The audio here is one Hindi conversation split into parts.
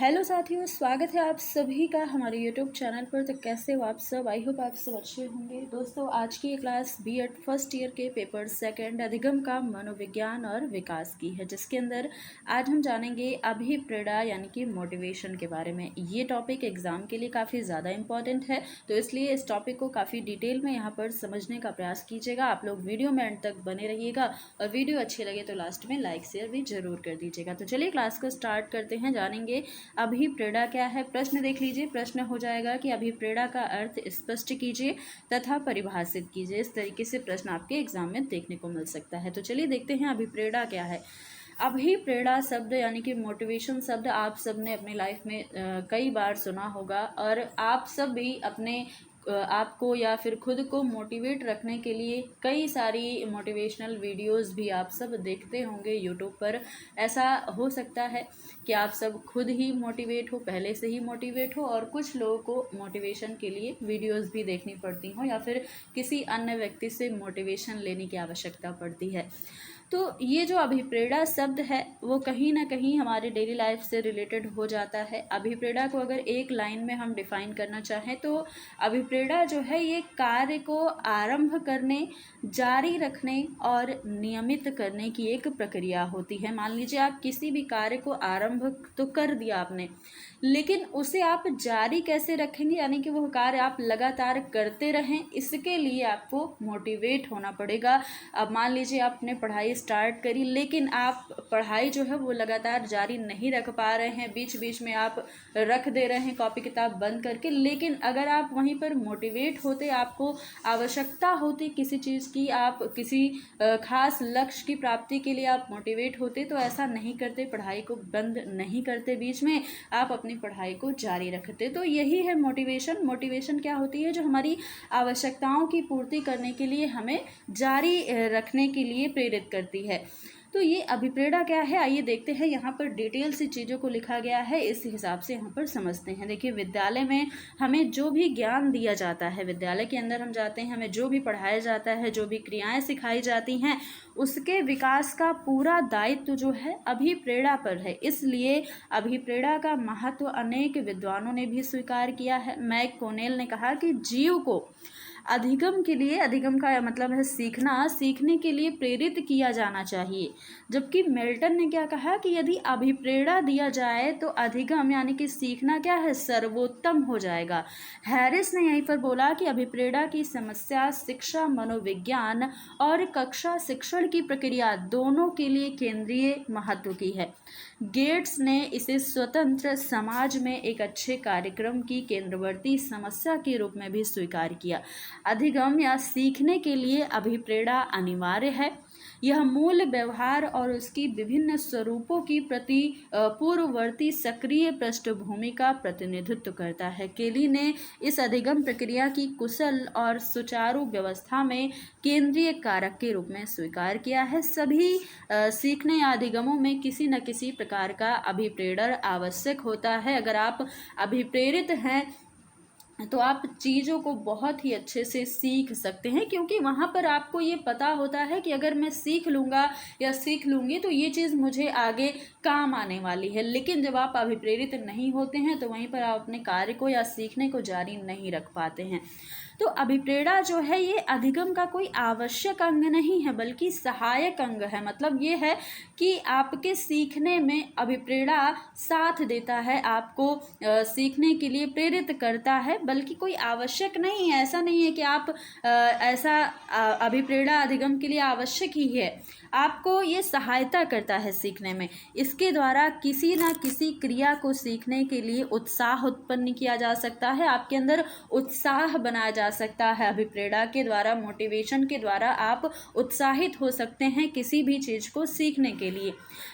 हेलो साथियों, स्वागत है आप सभी का हमारे यूट्यूब चैनल पर। तो कैसे हो आप सब? आई होप आप सब अच्छे होंगे। दोस्तों, आज की ये क्लास बीएड फर्स्ट ईयर के पेपर सेकंड अधिगम का मनोविज्ञान और विकास की है, जिसके अंदर आज हम जानेंगे अभिप्रेरणा यानी कि मोटिवेशन के बारे में। ये टॉपिक एग्जाम के लिए काफ़ी ज़्यादा इंपॉर्टेंट है, तो इसलिए इस टॉपिक को काफ़ी डिटेल में यहाँ पर समझने का प्रयास कीजिएगा। आप लोग वीडियो में एंड तक बने रहिएगा और वीडियो अच्छी लगे तो लास्ट में लाइक शेयर भी जरूर कर दीजिएगा। तो चलिए क्लास को स्टार्ट करते हैं। जानेंगे अभिप्रेरणा क्या है। प्रश्न देख लीजिए। प्रश्न हो जाएगा कि अभिप्रेरणा का अर्थ स्पष्ट कीजिए तथा परिभाषित कीजिए। इस तरीके से प्रश्न आपके एग्जाम में देखने को मिल सकता है। तो चलिए देखते हैं अभिप्रेरणा क्या है। अभिप्रेरणा शब्द यानी कि मोटिवेशन शब्द आप सब ने अपनी लाइफ में कई बार सुना होगा और आप सब भी अपने आपको या फिर खुद को मोटिवेट रखने के लिए कई सारी मोटिवेशनल वीडियोस भी आप सब देखते होंगे यूट्यूब पर। ऐसा हो सकता है कि आप सब खुद ही मोटिवेट हो, पहले से ही मोटिवेट हो, और कुछ लोगों को मोटिवेशन के लिए वीडियोस भी देखनी पड़ती हो या फिर किसी अन्य व्यक्ति से मोटिवेशन लेने की आवश्यकता पड़ती है। तो ये जो अभिप्रेरणा शब्द है वो कहीं ना कहीं हमारे डेली लाइफ से रिलेटेड हो जाता है। अभिप्रेरणा को अगर एक लाइन में हम डिफाइन करना चाहें तो अभिप्रेरणा जो है ये कार्य को आरंभ करने, जारी रखने और नियमित करने की एक प्रक्रिया होती है। मान लीजिए आप किसी भी कार्य को आरंभ तो कर दिया आपने, लेकिन उसे आप जारी कैसे रखेंगे, यानी कि वह कार्य आप लगातार करते रहें, इसके लिए आपको मोटिवेट होना पड़ेगा। अब मान लीजिए आपने पढ़ाई स्टार्ट करी, लेकिन आप पढ़ाई जो है वो लगातार जारी नहीं रख पा रहे हैं, बीच बीच में आप रख दे रहे हैं कॉपी किताब बंद करके। लेकिन अगर आप वहीं पर मोटिवेट होते, आपको आवश्यकता होती किसी चीज़ की, आप किसी खास लक्ष्य की प्राप्ति के लिए आप मोटिवेट होते, तो ऐसा नहीं करते, पढ़ाई को बंद नहीं करते, बीच में आप अपनी पढ़ाई को जारी रखते। तो यही है मोटिवेशन। मोटिवेशन क्या होती है? जो हमारी आवश्यकताओं की पूर्ति करने के लिए हमें जारी रखने के लिए प्रेरित करती है। तो ये अभिप्रेरणा क्या है, आइए देखते हैं। यहाँ पर डिटेल से चीज़ों को लिखा गया है, इस हिसाब से यहाँ पर समझते हैं। देखिए, विद्यालय में हमें जो भी ज्ञान दिया जाता है, विद्यालय के अंदर हम जाते हैं, हमें जो भी पढ़ाया जाता है, जो भी क्रियाएं सिखाई जाती हैं, उसके विकास का पूरा दायित्व जो है अभिप्रेरणा पर है। इसलिए अभिप्रेरणा का महत्व अनेक विद्वानों ने भी स्वीकार किया है। मैककोनेल ने कहा कि जीव को अधिगम के लिए, अधिगम का मतलब है सीखना, सीखने के लिए प्रेरित किया जाना चाहिए। जबकि मिल्टन ने क्या कहा कि यदि अभिप्रेरणा दिया जाए तो अधिगम यानी कि सीखना क्या है, सर्वोत्तम हो जाएगा। हैरिस ने यहीं पर बोला कि अभिप्रेरणा की समस्या शिक्षा, मनोविज्ञान और कक्षा शिक्षण की प्रक्रिया दोनों के लिए केंद्रीय महत्व की है। गेट्स ने इसे स्वतंत्र समाज में एक अच्छे कार्यक्रम की केंद्रवर्ती समस्या के रूप में भी स्वीकार किया। अधिगम या सीखने के लिए अभिप्रेरणा अनिवार्य है। यह मूल व्यवहार और उसकी विभिन्न स्वरूपों की प्रति पूर्ववर्ती सक्रिय पृष्ठभूमि का प्रतिनिधित्व करता है। केली ने इस अधिगम प्रक्रिया की कुशल और सुचारू व्यवस्था में केंद्रीय कारक के रूप में स्वीकार किया है। सभी सीखने या अधिगमों में किसी न किसी प्रकार का अभिप्रेरण आवश्यक होता है। अगर आप अभिप्रेरित हैं तो आप चीज़ों को बहुत ही अच्छे से सीख सकते हैं, क्योंकि वहाँ पर आपको ये पता होता है कि अगर मैं सीख लूँगा या सीख लूँगी तो ये चीज़ मुझे आगे काम आने वाली है। लेकिन जब आप अभिप्रेरित नहीं होते हैं तो वहीं पर आप अपने कार्य को या सीखने को जारी नहीं रख पाते हैं। तो अभिप्रेरणा जो है ये अधिगम का कोई आवश्यक अंग नहीं है, बल्कि सहायक अंग है। मतलब ये है कि आपके सीखने में अभिप्रेरणा साथ देता है, आपको सीखने के लिए प्रेरित करता है, बल्कि कोई आवश्यक नहीं है। ऐसा नहीं है कि आप ऐसा अभिप्रेरणा अधिगम के लिए आवश्यक ही है, आपको ये सहायता करता है सीखने में। इसके द्वारा किसी न किसी क्रिया को सीखने के लिए उत्साह उत्पन्न किया जा सकता है, आपके अंदर उत्साह बनाया जा सकता है। अभिप्रेरणा के द्वारा, मोटिवेशन के द्वारा आप उत्साहित हो सकते हैं किसी भी चीज़ को सीखने के लिए।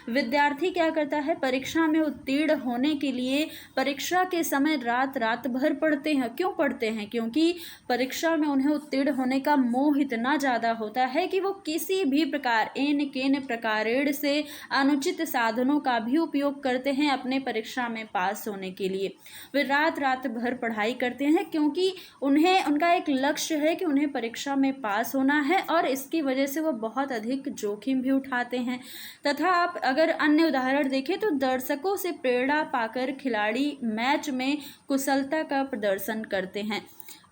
विद्यार्थी क्या करता है, परीक्षा में उत्तीर्ण होने के लिए परीक्षा के समय रात रात भर पढ़ते हैं। क्यों पढ़ते हैं? क्योंकि परीक्षा में उन्हें उत्तीर्ण होने का मोह इतना ज़्यादा होता है कि वो किसी भी प्रकार एन केन प्रकारेण से अनुचित साधनों का भी उपयोग करते हैं अपने परीक्षा में पास होने के लिए। वे रात रात भर पढ़ाई करते हैं, क्योंकि उन्हें उनका एक लक्ष्य है कि उन्हें परीक्षा में पास होना है और इसकी वजह से वो बहुत अधिक जोखिम भी उठाते हैं। तथा आप अगर अन्य उदाहरण देखें तो दर्शकों से प्रेरणा पाकर खिलाड़ी मैच में कुशलता का प्रदर्शन करते हैं,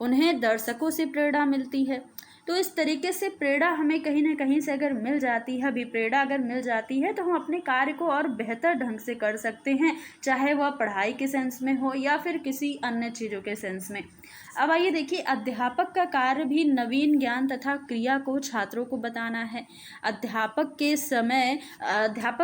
उन्हें दर्शकों से प्रेरणा मिलती है। तो इस तरीके से प्रेरणा हमें कहीं ना कहीं से अगर मिल जाती है, अभिप्रेरणा अगर मिल जाती है, तो हम अपने कार्य को और बेहतर ढंग से कर सकते हैं, चाहे वह पढ़ाई के सेंस में हो या फिर किसी अन्य चीज़ों के सेंस में। अब आइए देखिए, अध्यापक का कार्य भी नवीन ज्ञान तथा क्रिया को छात्रों को बताना है। अध्यापक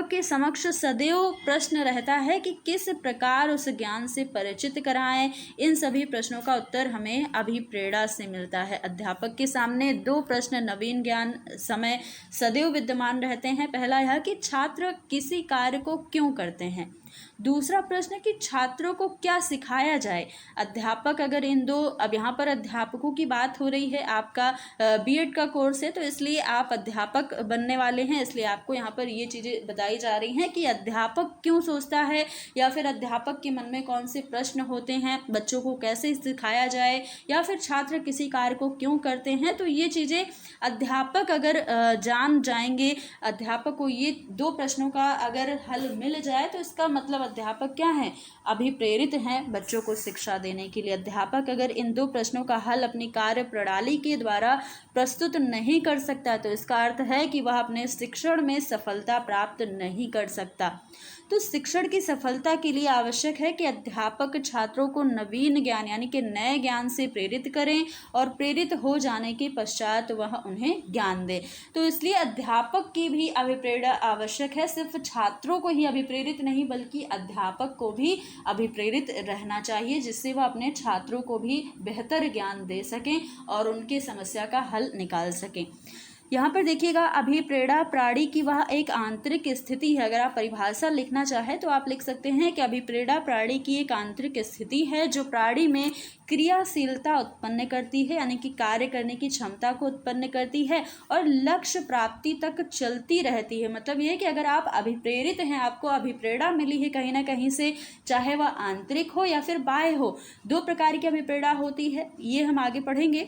के समक्ष सदैव प्रश्न रहता है कि किस प्रकार उस ज्ञान से परिचित कराएं। इन सभी प्रश्नों का उत्तर हमें अभिप्रेरणा से मिलता है। अध्यापक के सामने दो प्रश्न नवीन ज्ञान समय सदैव विद्यमान रहते हैं। पहला यह कि छात्र किसी कार्य को क्यों करते हैं, दूसरा प्रश्न कि छात्रों को क्या सिखाया जाए। अध्यापक अगर इन दो, अब यहाँ पर अध्यापकों की बात हो रही है, आपका बीएड का कोर्स है तो इसलिए आप अध्यापक बनने वाले हैं, इसलिए आपको यहाँ पर ये चीज़ें बताई जा रही हैं कि अध्यापक क्यों सोचता है या फिर अध्यापक के मन में कौन से प्रश्न होते हैं, बच्चों को कैसे सिखाया जाए, या फिर छात्र किसी कार्य को क्यों करते हैं। तो ये चीज़ें अध्यापक अगर जान जाएंगे, अध्यापक को ये दो प्रश्नों का अगर हल मिल जाए तो इसका मतलब अध्यापक क्या है, अभिप्रेरित हैं बच्चों को शिक्षा देने के लिए। अध्यापक अगर इन दो प्रश्नों का हल अपनी कार्य प्रणाली के द्वारा प्रस्तुत नहीं कर सकता तो इसका अर्थ है कि वह अपने शिक्षण में सफलता प्राप्त नहीं कर सकता। तो शिक्षण की सफलता के लिए आवश्यक है कि अध्यापक छात्रों को नवीन ज्ञान यानी कि नए ज्ञान से प्रेरित करें और प्रेरित हो जाने के पश्चात वह उन्हें ज्ञान दे। तो इसलिए अध्यापक की भी अभिप्रेरणा आवश्यक है। सिर्फ छात्रों को ही अभिप्रेरित नहीं बल्कि अध्यापक को भी अभिप्रेरित रहना चाहिए, जिससे वह अपने छात्रों को भी बेहतर ज्ञान दे सकें और उनकी समस्या का हल निकाल सकें। यहाँ पर देखिएगा, अभिप्रेरणा प्राणी की वह एक आंतरिक स्थिति है। अगर आप परिभाषा लिखना चाहें तो आप लिख सकते हैं कि अभिप्रेरणा प्राणी की एक आंतरिक स्थिति है जो प्राणी में क्रियाशीलता उत्पन्न करती है, यानी कि कार्य करने की क्षमता को उत्पन्न करती है और लक्ष्य प्राप्ति तक चलती रहती है। मतलब ये कि अगर आप अभिप्रेरित हैं, आपको अभिप्रेरणा मिली है कहीं ना कहीं से, चाहे वह आंतरिक हो या फिर बाह्य हो, दो प्रकार की अभिप्रेरणा होती है, ये हम आगे पढ़ेंगे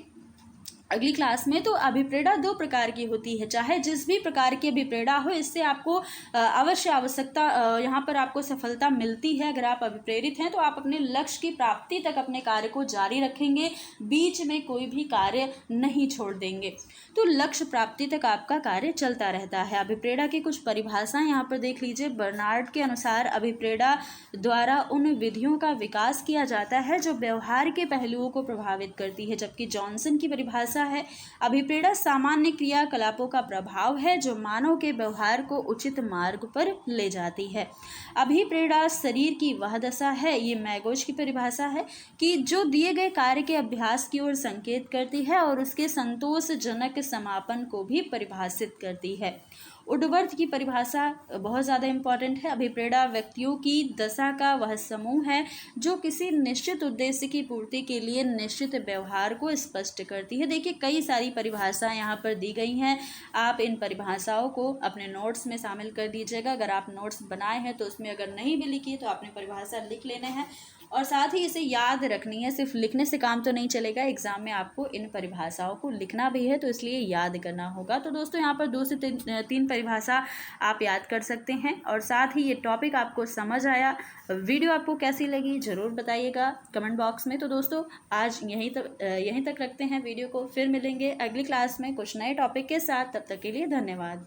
अगली क्लास में। तो अभिप्रेरणा दो प्रकार की होती है, चाहे जिस भी प्रकार की अभिप्रेरणा हो, इससे आपको अवश्य आवश्यकता यहाँ पर आपको सफलता मिलती है। अगर आप अभिप्रेरित हैं तो आप अपने लक्ष्य की प्राप्ति तक अपने कार्य को जारी रखेंगे, बीच में कोई भी कार्य नहीं छोड़ देंगे, तो लक्ष्य प्राप्ति तक आपका कार्य चलता रहता है। अभिप्रेरणा की कुछ परिभाषाएं यहाँ पर देख लीजिए। बर्नार्ड के अनुसार अभिप्रेरणा द्वारा उन विधियों का विकास किया जाता है जो व्यवहार के पहलुओं को प्रभावित करती है, जबकि जॉनसन की परिभाषा है अभिप्रेरणा सामान्य क्रियाकलापों का प्रभाव है जो मानव के व्यवहार को उचित मार्ग पर ले जाती है। अभिप्रेरणा शरीर की वह दशा है, ये मैगोज की परिभाषा है, कि जो दिए गए कार्य के अभ्यास की ओर संकेत करती है और उसके संतोषजनक समापन को भी परिभाषित करती है। वुडवर्थ की परिभाषा बहुत ज़्यादा इम्पॉर्टेंट है। अभिप्रेरणा व्यक्तियों की दशा का वह समूह है जो किसी निश्चित उद्देश्य की पूर्ति के लिए निश्चित व्यवहार को स्पष्ट करती है। देखिए, कई सारी परिभाषाएं यहाँ पर दी गई हैं, आप इन परिभाषाओं को अपने नोट्स में शामिल कर दीजिएगा। अगर आप नोट्स बनाए हैं तो उसमें अगर नहीं भी लिखी तो आपने परिभाषा लिख लेने हैं और साथ ही इसे याद रखनी है। सिर्फ लिखने से काम तो नहीं चलेगा, एग्जाम में आपको इन परिभाषाओं को लिखना भी है, तो इसलिए याद करना होगा। तो दोस्तों, यहाँ पर 2 से 3 परिभाषा आप याद कर सकते हैं और साथ ही ये टॉपिक आपको समझ आया। वीडियो आपको कैसी लगी ज़रूर बताइएगा कमेंट बॉक्स में। तो दोस्तों, आज यहीं तक रखते हैं वीडियो को, फिर मिलेंगे अगली क्लास में कुछ नए टॉपिक के साथ। तब तक के लिए धन्यवाद।